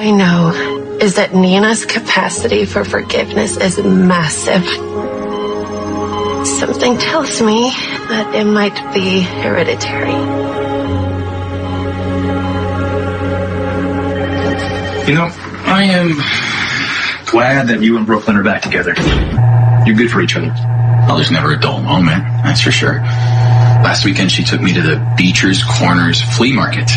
I know is that Nina's capacity for forgiveness is massive. Something tells me that it might be hereditary. You know, I am glad that you and Brooklyn are back together. You're good for each other. Well, there's never a dull moment, that's for sure. Last weekend, she took me to the Beecher's Corners flea market.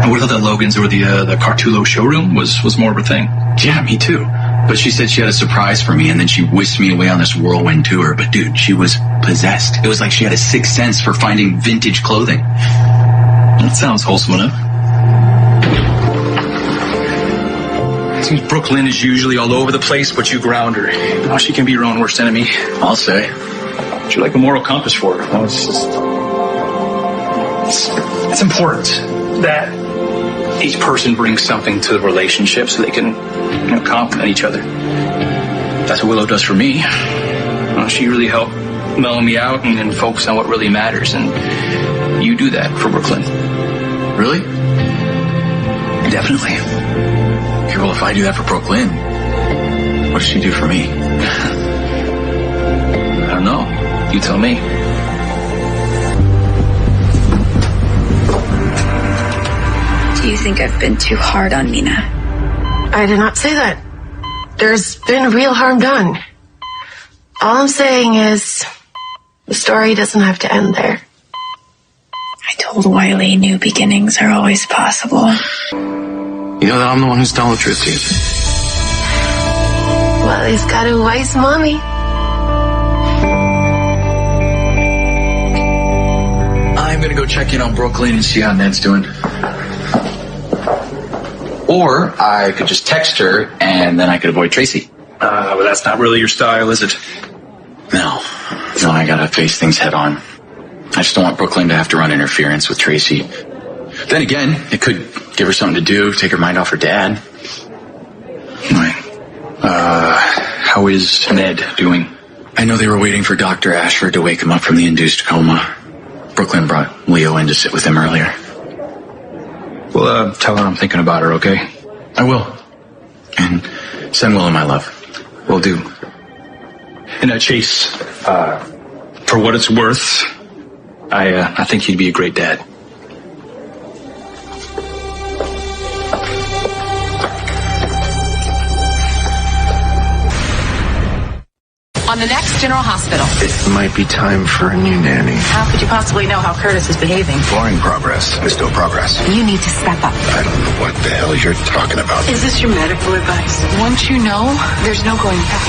And what about the Logan's or the Cartulo showroom was more of a thing? Yeah, me too. But she said she had a surprise for me, and then she whisked me away on this whirlwind tour. But dude, she was possessed. It was like she had a sixth sense for finding vintage clothing. That sounds wholesome enough. Seems Brooklyn is usually all over the place, but you ground her. Oh, she can be your own worst enemy. I'll say. You're like a moral compass for her. Oh, it's important that each person brings something to the relationship so they can, complement each other. That's what Willow does for me. She really helped mellow me out and focus on what really matters. And you do that for Brooklyn. Really? Definitely. Okay, well, if I do that for Brooklyn, what does she do for me? I don't know. You tell me. Do you think I've been too hard on Nina? I did not say that. There's been real harm done. All I'm saying is the story doesn't have to end there. I told Wiley new beginnings are always possible. You know that I'm the one who's telling the truth to you. Well, he's got a wise mommy. I'm gonna go check in on Brooklyn and see how Ned's doing. Or I could just text her and then I could avoid Tracy. But that's not really your style, is it? No, I gotta face things head on. I just don't want Brooklyn to have to run interference with Tracy. Then again, it could give her something to do, take her mind off her dad. Right. How is Ned doing? I know they were waiting for Dr. Ashford to wake him up from the induced coma. Brooklyn brought Leo in to sit with him earlier. Well, tell her I'm thinking about her, okay? I will. And send Willow my love. Will do. And Chase, for what it's worth, I think he'd be a great dad. On the next General Hospital. It might be time for a new nanny. How could you possibly know how Curtis is behaving? Boring progress. There's still progress. You need to step up. I don't know what the hell you're talking about. Is this your medical advice? Once you know, there's no going back.